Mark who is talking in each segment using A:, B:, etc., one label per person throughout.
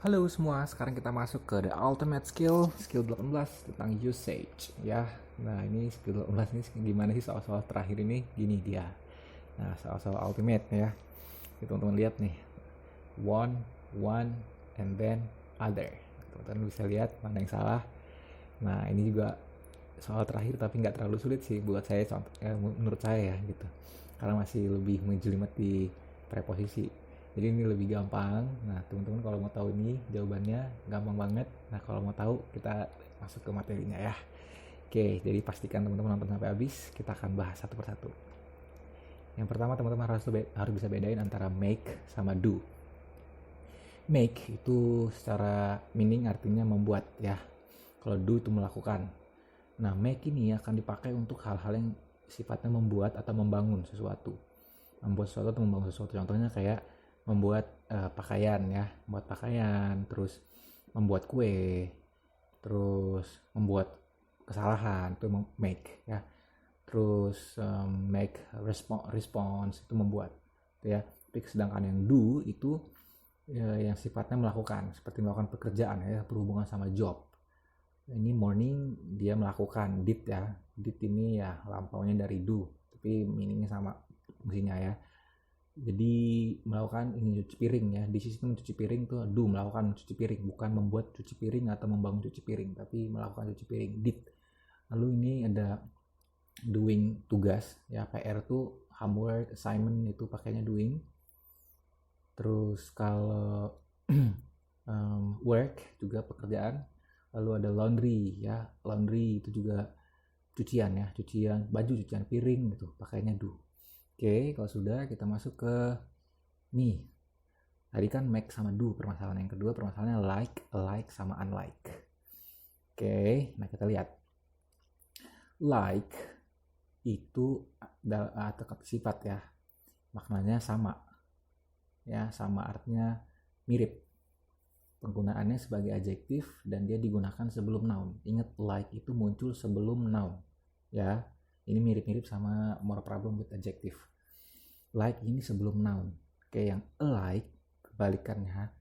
A: Halo semua, sekarang kita masuk ke the ultimate skill 18 tentang usage ya. Nah, ini skill 18 ini gimana sih soal-soal terakhir ini? Gini dia. Nah, soal-soal ultimate ya. Jadi teman-teman lihat nih. One, and then other. Teman-teman bisa lihat mana yang salah. Nah, ini juga soal terakhir tapi nggak terlalu sulit sih buat saya, menurut saya ya gitu. Karena masih lebih menjelimet di preposisi. Jadi ini lebih gampang. Nah, teman-teman kalau mau tahu ini jawabannya gampang banget. Nah, kalau mau tahu kita masuk ke materinya ya. Oke, jadi pastikan teman-teman nonton sampai habis. Kita akan bahas satu persatu. Yang pertama teman-teman harus bisa bedain antara make sama do. Make itu secara meaning artinya membuat ya. Kalau do itu melakukan. Nah, make ini akan dipakai untuk hal-hal yang sifatnya membuat atau membangun sesuatu. Membuat sesuatu atau membangun sesuatu. Contohnya kayak membuat pakaian ya, membuat pakaian, terus membuat kue, terus membuat kesalahan itu make ya. Terus make response itu membuat ya. Tapi sedangkan yang do itu yang sifatnya melakukan, seperti melakukan pekerjaan ya, berhubungan sama job. Ini morning dia melakukan did ya. Did ini ya lampaunya dari do, tapi meaningnya sama fungsinya ya. Jadi melakukan ini cuci piring ya. Di sistem cuci piring tuh do, melakukan cuci piring, bukan membuat cuci piring atau membangun cuci piring, tapi melakukan cuci piring, did. Lalu ini ada doing, tugas ya. PR tuh homework, assignment itu pakainya doing. Terus kalau work juga pekerjaan. Lalu ada laundry ya. Laundry itu juga cucian ya, cucian baju, cucian piring gitu, pakainya do. Oke, kalau sudah kita masuk ke nih. Tadi kan make sama do permasalahan. Yang kedua permasalahannya like, alike sama unlike. Oke, nah kita lihat. Like itu atau kata sifat ya. Maknanya sama. Ya, sama artinya mirip. Penggunaannya sebagai adjektif dan dia digunakan sebelum noun. Ingat, like itu muncul sebelum noun. Ya, ini mirip-mirip sama more problem with adjective. Like ini sebelum noun. Oke, yang alike kebalikannya,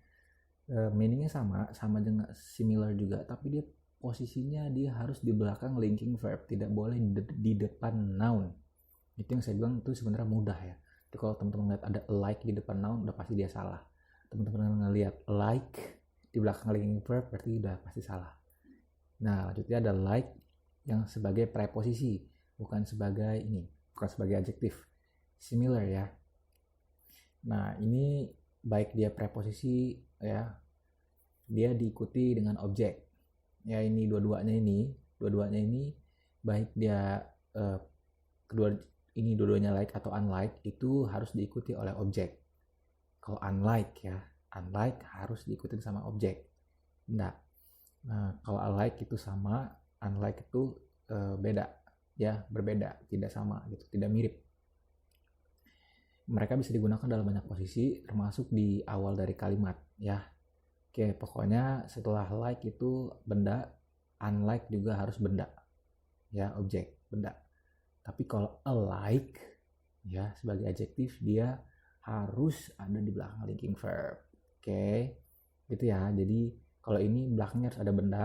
A: meaningnya sama dengan similar juga, tapi dia posisinya dia harus di belakang linking verb, tidak boleh di depan noun. Itu yang saya bilang itu sebenarnya mudah ya. Jadi kalau teman-teman lihat ada like di depan noun, udah pasti dia salah. Teman-teman ngelihat like di belakang linking verb, berarti udah pasti salah. Nah, lanjutnya ada like yang sebagai preposisi, bukan sebagai adjektif. Similar ya. Nah, ini baik dia preposisi ya, dia diikuti dengan objek. Ya, ini dua-duanya ini baik dia dua-duanya like atau unlike itu harus diikuti oleh objek. Kalau unlike harus diikuti sama objek. Nah, kalau alike itu sama, unlike itu beda ya, berbeda, tidak sama gitu, tidak mirip. Mereka bisa digunakan dalam banyak posisi, termasuk di awal dari kalimat ya. Oke, pokoknya setelah like itu benda, unlike juga harus benda ya, objek, benda. Tapi kalau alike ya sebagai adjektif dia harus ada di belakang linking verb. Oke, gitu ya. Jadi kalau ini belakangnya harus ada benda.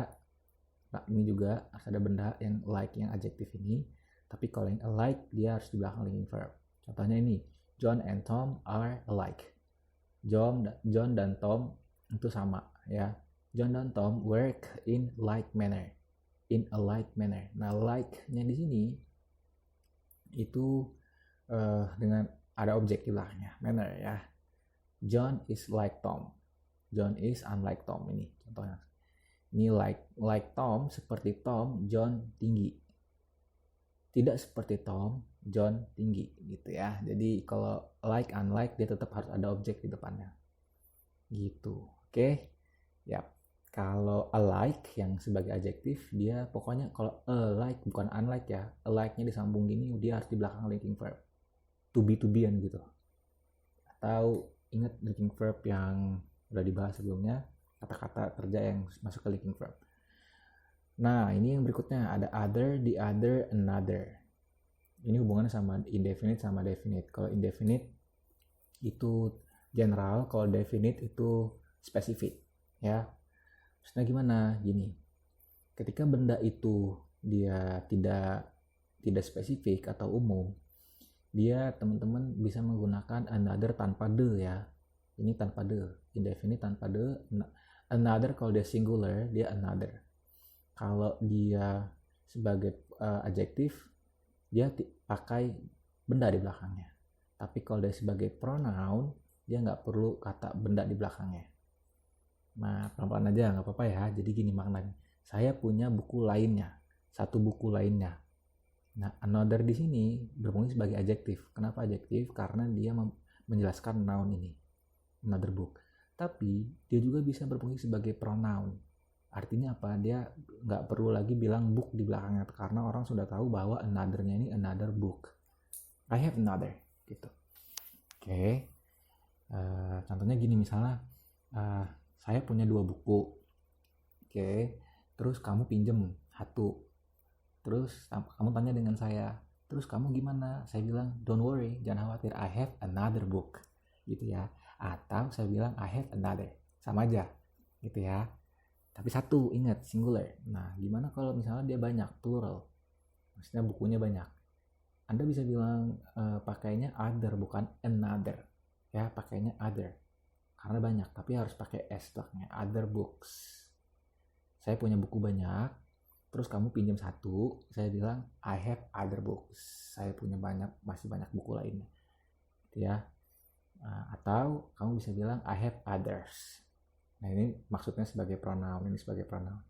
A: Nah, ini juga harus ada benda yang like, yang adjektif ini. Tapi kalau yang alike dia harus di belakang linking verb. Contohnya ini, John and Tom are alike. John dan Tom itu sama ya. John dan Tom work in like manner. In a like manner. Nah, like-nya di sini itu dengan ada objek di belakangnya, manner ya. John is like Tom. John is unlike Tom, ini contohnya. Ini like Tom, seperti Tom, John tinggi. Tidak seperti Tom, John tinggi gitu ya. Jadi kalau like unlike dia tetap harus ada objek di depannya. Gitu. Oke. Ya. Kalau alike yang sebagai adjektif dia pokoknya kalau alike bukan unlike ya. Alike-nya disambung gini dia harus di belakang linking verb. To be-an gitu. Atau ingat linking verb yang udah dibahas sebelumnya, kata-kata kerja yang masuk ke linking verb. Nah, ini yang berikutnya ada other, the other, another. Ini hubungannya sama indefinite sama definite. Kalau indefinite itu general, kalau definite itu spesifik. ya. Maksudnya gimana? Gini, ketika benda itu dia tidak spesifik atau umum, dia teman-teman bisa menggunakan another tanpa the ya. Ini tanpa the, indefinite tanpa the. Another kalau dia singular dia another. Kalau dia sebagai adjektif dia pakai benda di belakangnya. Tapi kalau dia sebagai pronoun dia nggak perlu kata benda di belakangnya. Nah, pelan-pelan aja nggak apa-apa ya. Jadi gini maknanya, saya punya buku lainnya, satu buku lainnya. Nah, another di sini berfungsi sebagai adjektif. Kenapa adjektif? Karena dia menjelaskan noun ini, another book. Tapi dia juga bisa berfungsi sebagai pronoun. Artinya apa? Dia nggak perlu lagi bilang book di belakangnya karena orang sudah tahu bahwa another-nya ini another book. I have another, gitu. Oke. Contohnya gini misalnya, saya punya 2 buku. Oke. Terus kamu pinjem 1. Terus kamu tanya dengan saya, terus kamu gimana? Saya bilang, don't worry, jangan khawatir, I have another book, gitu ya. Atau saya bilang, I have another, sama aja, gitu ya. Tapi 1, ingat, singular. Nah, gimana kalau misalnya dia banyak, plural, maksudnya bukunya banyak. Anda bisa bilang pakainya other, bukan another, ya, pakainya other, karena banyak, tapi harus pakai s belakangnya, other books. Saya punya buku banyak, terus kamu pinjam 1, saya bilang I have other books. Saya punya masih banyak buku lainnya, gitu ya. Atau kamu bisa bilang I have others. Nah, ini maksudnya sebagai pronoun, ini sebagai pronoun.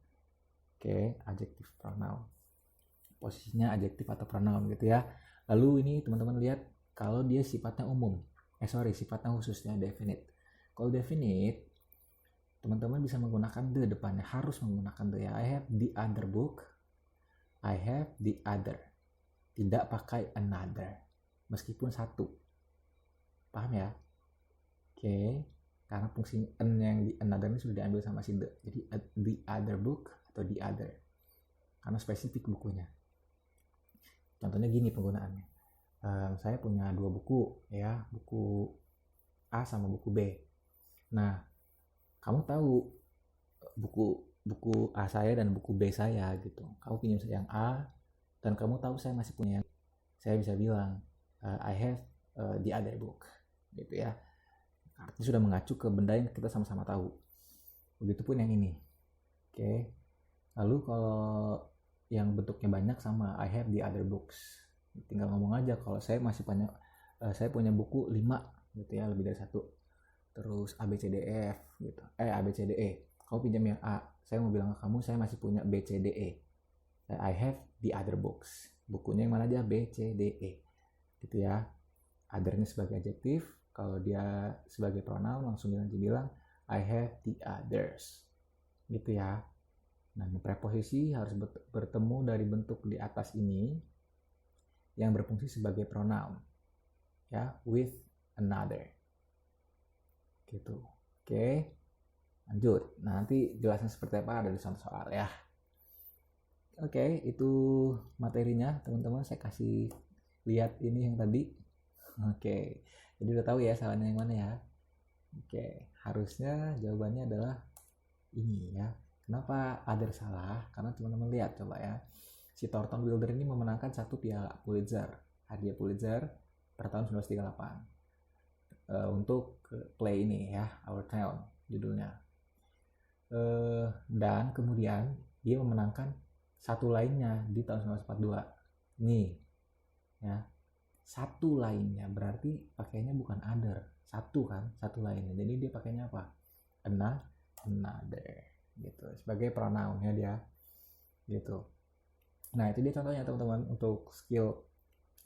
A: Oke, adjektif pronoun. Posisinya adjektif atau pronoun gitu ya. Lalu ini teman-teman lihat kalau dia sifatnya umum. Sifatnya khususnya definite. Kalau definite, teman-teman bisa menggunakan the depannya, harus menggunakan the ya. I have the other book, I have the other, tidak pakai another meskipun 1. Paham ya? Oke, karena fungsi an yang di another ini sudah diambil sama si the, jadi the other book atau the other karena spesifik bukunya. Contohnya gini penggunaannya, saya punya 2 buku ya, buku A sama buku B. Nah, kamu tahu buku A saya dan buku B saya gitu. Kamu pinjam yang A dan kamu tahu saya masih punya yang, saya bisa bilang I have the other book, gitu ya. Artinya sudah mengacu ke benda yang kita sama-sama tahu. Begitupun yang ini. Oke. Lalu kalau yang bentuknya banyak sama I have the other books. Tinggal ngomong aja kalau saya masih punya saya punya buku 5 gitu ya, lebih dari 1. Terus A B C D E F gitu. A B C D E. Kamu pinjam yang A, saya mau bilang ke kamu saya masih punya B C D E. I have the other books. Bukunya yang mana aja? B C D E. Gitu ya. Other-nya sebagai adjektif, kalau dia sebagai pronoun langsung bilang I have the others. Gitu ya. Nah, preposisi harus bertemu dari bentuk di atas ini yang berfungsi sebagai pronoun. Ya, with another. Gitu. Oke. Lanjut. Nah, nanti jelasin seperti apa ada di soal ya. Oke, itu materinya teman-teman, saya kasih lihat ini yang tadi. Oke. Jadi udah tahu ya salahnya yang mana ya. Oke, harusnya jawabannya adalah ini ya. Kenapa other salah? Karena teman-teman lihat coba ya. Si Thornton Wilder ini memenangkan 1 piala Pulitzer, hadiah Pulitzer pada tahun 1938. Untuk play ini ya, Our Town judulnya. Dan kemudian dia memenangkan 1 lainnya di tahun 1942. Nih ya. 1 lainnya berarti pakainya bukan other, 1 kan, 1 lainnya. Jadi dia pakainya apa? Another gitu. Sebagai pronounnya dia gitu. Nah, itu dia contohnya teman-teman untuk skill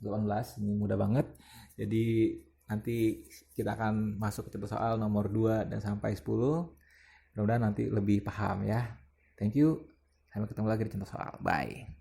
A: 18. Ini mudah banget. Jadi nanti kita akan masuk ke contoh soal nomor 2 dan sampai 10. Mudah-mudahan nanti lebih paham ya. Thank you. Sampai ketemu lagi di contoh soal. Bye.